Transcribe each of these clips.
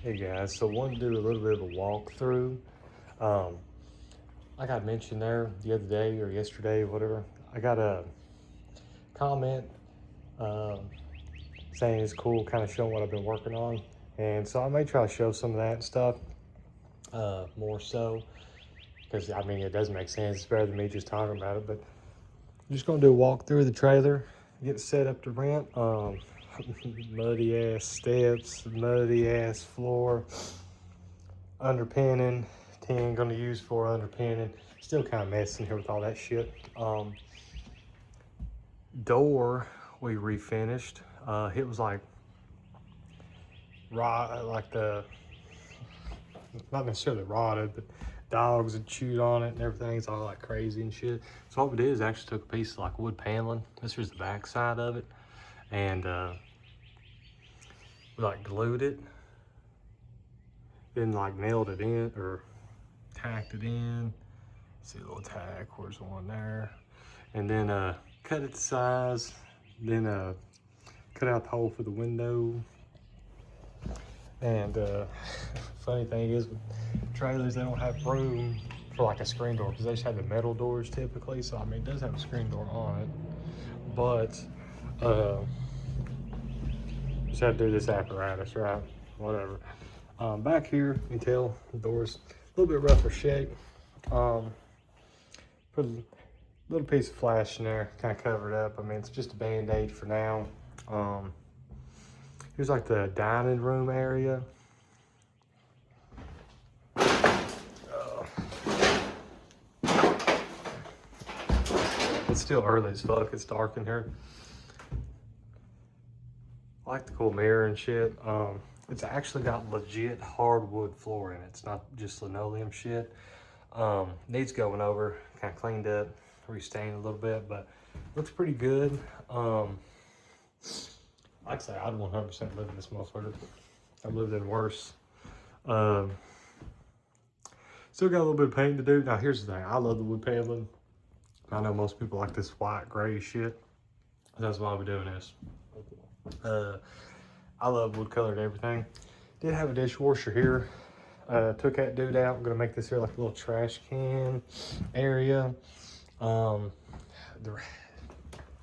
Hey guys, so wanted to do a little bit of a walkthrough. Um, like I mentioned there the other day or yesterday, whatever, I got a comment um, saying it's cool, kind of showing what I've been working on. And so I may try to show some of that stuff more so, because I mean, it does make sense. It's better than me just talking about it, but I'm just going to do a walkthrough of the trailer, get set up to rent. Muddy ass steps, muddy ass floor, underpinning, tin gonna use for underpinning. Still kind of messing here with all that shit. Door we refinished. It was like like the, not necessarily rotted, but dogs had chewed on it and everything's all like crazy and shit. So what we did is actually took a piece of like wood paneling. This was the back side of it, and we like glued it, then like nailed it in or tacked it in. See a little tack, where's the one there? And then cut it to size, then cut out the hole for the window. And funny thing is, with trailers, they don't have room for like a screen door because they just have the metal doors typically. So I mean, it does have a screen door on it, but just had to do this apparatus, right? Whatever. Back here, you can tell the door's a little bit rougher shape. Put a little piece of flash in there, kind of cover it up. I mean, it's just a band-aid for now. Here's like the dining room area. It's still early as fuck. It's dark in here. I like the cool mirror and shit. It's actually got legit hardwood floor in it. It's not just linoleum shit. Needs going over, kind of cleaned up, restained a little bit, but looks pretty good. Like I say, I'd 100% live in this motherfucker. I've lived in worse. Still got a little bit of painting to do. Now here's the thing, I love the wood paneling. I know most people like this white gray shit. That's why we're doing this. I love wood colored everything. Did have a dishwasher here. Took that dude out. I'm gonna make this here like a little trash can area. I know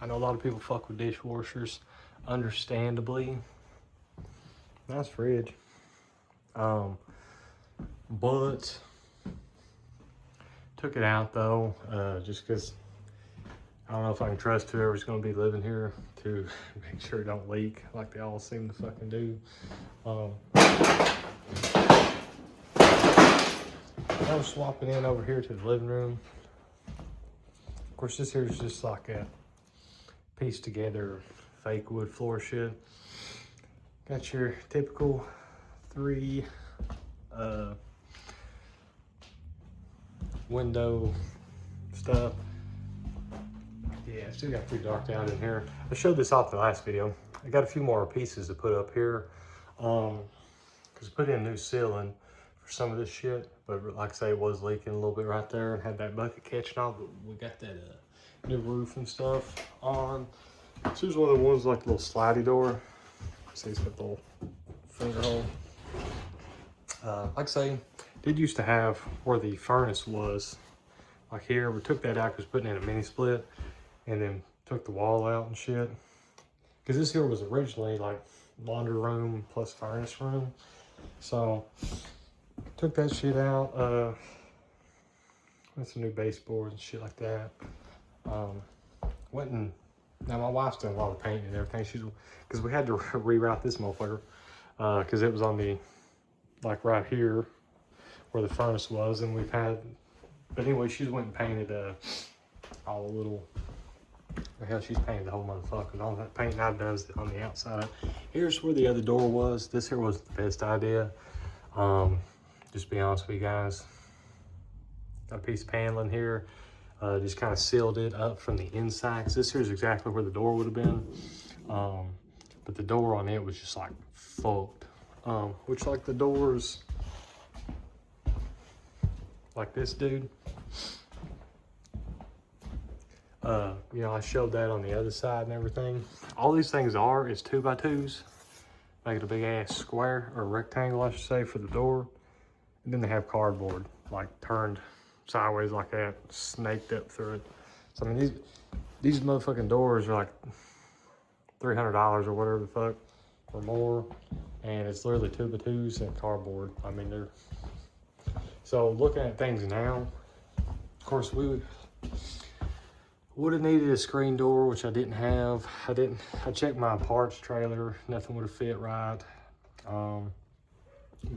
a lot of people fuck with dishwashers, understandably. Nice fridge. But took it out though, just because I don't know if I can trust whoever's gonna be living here to make sure it don't leak like they all seem to fucking do. I was swapping in over here to the living room. Of course, this here is just like a pieced together fake wood floor shit. Got your typical 3 window stuff. Yeah, still got pretty dark out in here. I showed this off the last video. I got a few more pieces to put up here. Because I put in new ceiling for some of this shit. But like I say, it was leaking a little bit right there and had that bucket catching on. But we got that new roof and stuff on. So here's one of the ones like a little slidey door. See, it's got the little finger hole. Like I say, did used to have where the furnace was. Like here, we took that out because putting in a mini split. And then took the wall out and shit. Because this here was originally like laundry room plus furnace room. So took that shit out. With some new baseboards and shit like that. Went and, now my wife's doing a lot of painting and everything. Because we had to reroute this motherfucker. Because it was on the, like right here where the furnace was. And we've had, but anyway, she went and painted all the little, hell, she's painted the whole motherfucker. All that painting I've done is on the outside. Here's where the other door was. This here was the best idea. Just be honest with you guys. Got a piece of paneling here. Just kind of sealed it up from the inside. Cause this here is exactly where the door would have been. But the door on it was just like fucked. Which like the doors, like this dude. You know, I showed that on the other side and everything. All these things is 2x2s. make it a big ass square or rectangle, I should say, for the door. And then they have cardboard, like turned sideways like that, snaked up through it. So I mean, these motherfucking doors are like $300 or whatever the fuck, or more. And it's literally 2x2s and cardboard. I mean, they're, so looking at things now, of course we would have needed a screen door, which I didn't have. I checked my parts trailer, nothing would have fit right.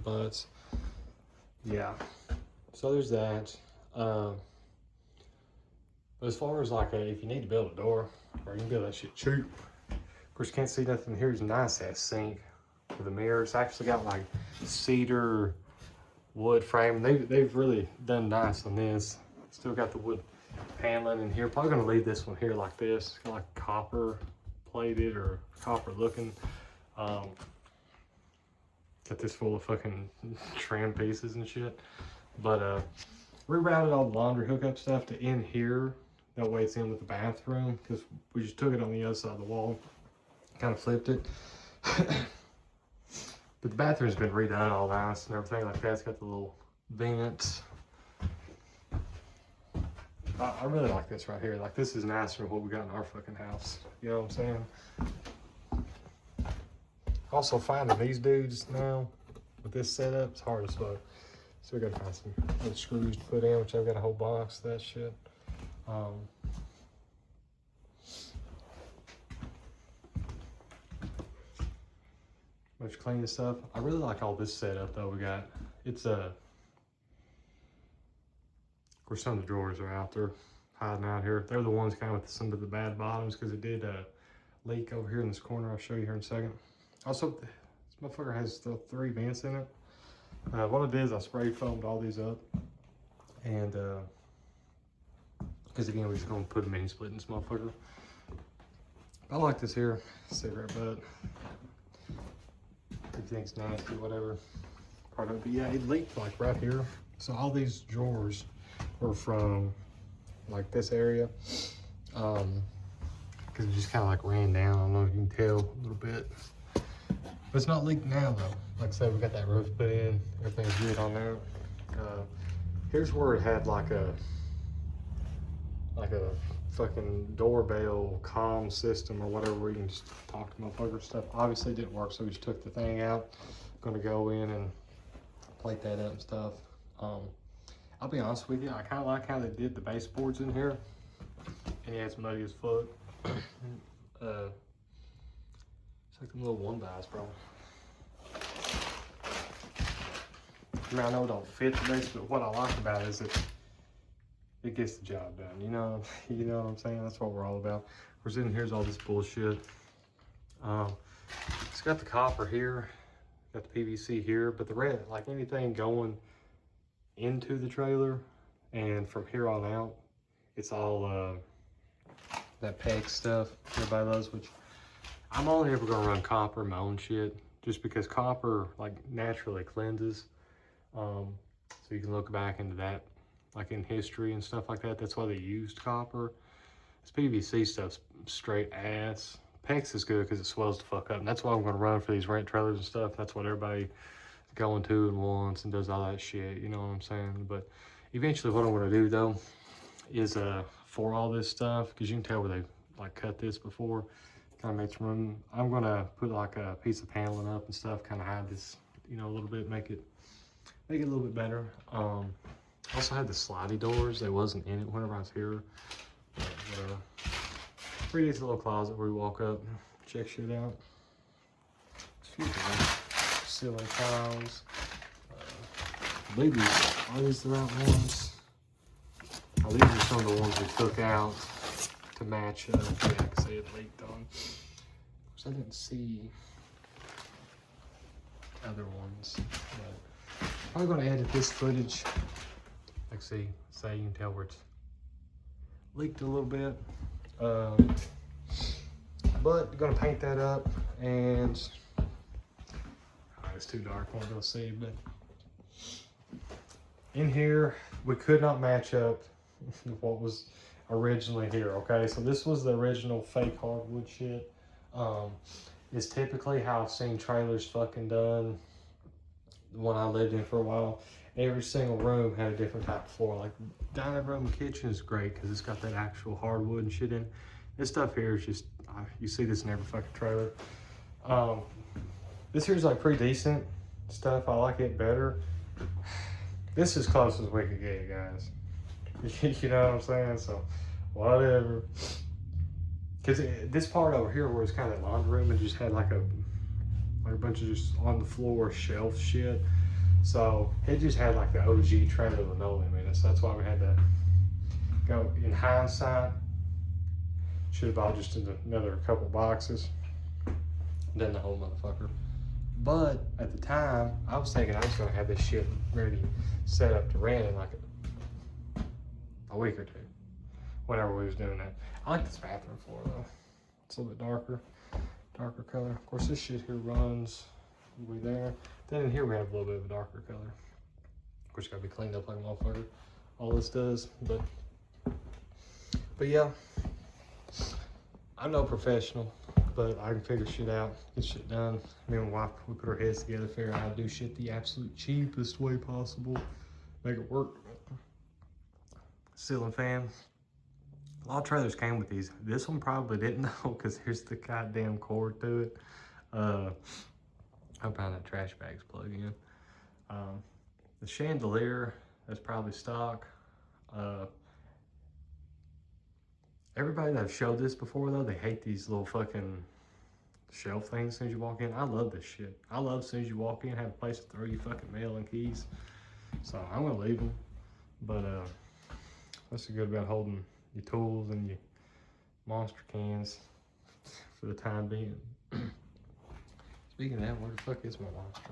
But yeah, so there's that. But as far as like if you need to build a door, or you can build that shit cheap. Of course, you can't see nothing. Here's a nice ass sink with a mirror. It's actually got like cedar wood frame. They've really done nice on this. Still got the wood paneling in here. Probably gonna leave this one here like this. It's got like copper plated or copper looking. Got this full of fucking trim pieces and shit. But rerouted all the laundry hookup stuff to in here. That way it's in with the bathroom, because we just took it on the other side of the wall. Kind of flipped it. But the bathroom's been redone all nice and everything like that. It's got the little vents. I really like this right here. Like, this is nicer than what we got in our fucking house. You know what I'm saying? Also, finding these dudes now with this setup, it's hard as fuck. So we gotta find some other screws to put in, which I've got a whole box of that shit. Much cleaning stuff. I really like all this setup though we got. It's of course some of the drawers are out there hiding out here. They're the ones kind of with some of the bad bottoms, because it did leak over here in this corner. I'll show you here in a second. Also, this motherfucker has still 3 vents in it. What I did is I spray foamed all these up, and because again, we're just gonna put a mini split in this motherfucker. I like this here, cigarette butt. Everything's nasty, whatever. Part of it, but yeah, it leaked like right here. So all these drawers were from like this area, because it just kind of like ran down. I don't know if you can tell a little bit, but it's not leaked now though. Like I said, we got that roof put in, everything's good on there. Here's where it had like a fucking doorbell comm system or whatever, where you can just talk to motherfucker stuff. Obviously it didn't work, so we just took the thing out. Gonna go in and plate that up and stuff. I'll be honest with you, I kind of like how they did the baseboards in here. And yeah, it's muddy as fuck. It's like them little 1-bys, bro. I mean, I know it don't fit the base, but what I like about it is that it gets the job done. You know what I'm saying? That's what we're all about. Of course, in here's all this bullshit. It's got the copper here, got the PVC here, but the red, like anything going into the trailer and from here on out, it's all that PEX stuff everybody loves, which I'm only ever gonna run copper in my own shit, just because copper like naturally cleanses. So you can look back into that, like in history and stuff like that. That's why they used copper. This PVC stuff's straight ass. PEX is good because it swells the fuck up, and that's why I'm gonna run for these rent trailers and stuff. That's what everybody going to and wants and does all that shit. You know what I'm saying? But eventually, what I'm gonna do though is for all this stuff, because you can tell where they like cut this before, kind of makes room. I'm gonna put like a piece of paneling up and stuff, kind of hide this, you know, a little bit, make it a little bit better. Also had the slidey doors. They wasn't in it whenever I was here, but whatever. Pretty decent little closet where we walk up, check shit out. Excuse me. Ceiling tiles. I believe are these the right ones? Oh, these are some of the ones we took out to match. Yeah, I can see it leaked on. So I didn't see other ones. But I'm going to edit this footage. Like, say you can tell where it's leaked a little bit. But going to paint that up, and it's too dark for me to see. But in here, we could not match up with what was originally here. Okay, so this was the original fake hardwood shit. It's typically how I've seen trailers fucking done. The one I lived in for a while, every single room had a different type of floor. Like dining room and kitchen is great because it's got that actual hardwood and shit in. This stuff here is just, you see this in every fucking trailer. This here's like pretty decent stuff. I like it better. This is close as we could get, guys. You know what I'm saying? So, whatever. Because this part over here where it's kind of that laundry room and just had like a bunch of just on the floor shelf shit. So it just had like the OG trailer linoleum in it. So that's why we had to go, in hindsight, should have bought just another couple boxes. Done the whole motherfucker. But at the time, I was thinking I was gonna have this shit ready, set up to rent in like a week or two, whenever we was doing that. I like this bathroom floor though. It's a little bit darker color. Of course, this shit here runs way there. Then in here we have a little bit of a darker color. Of course, gotta be cleaned up like a motherfucker. All this does, but yeah, I'm no professional, but I can figure shit out, get shit done. Me and my wife, we put our heads together, figure out how to do shit the absolute cheapest way possible, make it work. Ceiling fan. A lot of trailers came with these. This one probably didn't though, because here's the goddamn cord to it. I found that trash bag's plugged in. The chandelier, that's probably stock. Everybody that I've showed this before though, they hate these little fucking shelf things as soon as you walk in. I love this shit. I love as soon as you walk in, have a place to throw your fucking mail and keys. So I'm gonna leave them. But what's good about holding your tools and your monster cans for the time being. Speaking of that, where the fuck is my monster?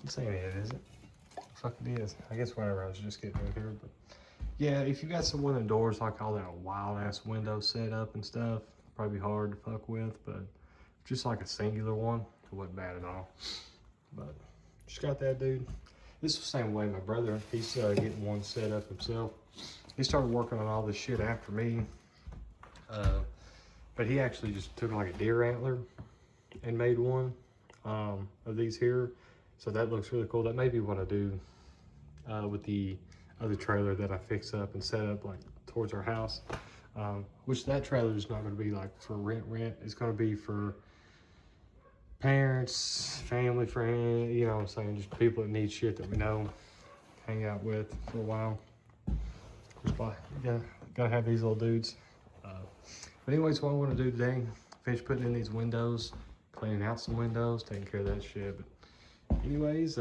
This ain't it, is it? Fuck it is. I guess whatever, I was just getting in here, but yeah, if you got some window doors, like all that wild ass window set up and stuff, probably hard to fuck with, but just like a singular one, it wasn't bad at all. But just got that, dude. This was the same way my brother, he's getting one set up himself. He started working on all this shit after me. But he actually just took like a deer antler and made one of these here. So that looks really cool. That may be what I do with the other trailer that I fix up and set up like towards our house. Which that trailer is not going to be like for rent. It's going to be for parents, family, friends, you know what I'm saying, just people that need shit that we know, hang out with for a while. Gotta have these little dudes. But anyways, what I want to do today, finish putting in these windows, cleaning out some windows, taking care of that shit. But anyways,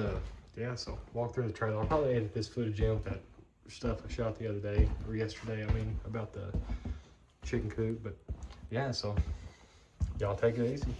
yeah, so walk through the trailer. I'll probably edit this footage in with that stuff I shot the other day, or yesterday, I mean, about the chicken coop. But yeah, so y'all take it easy.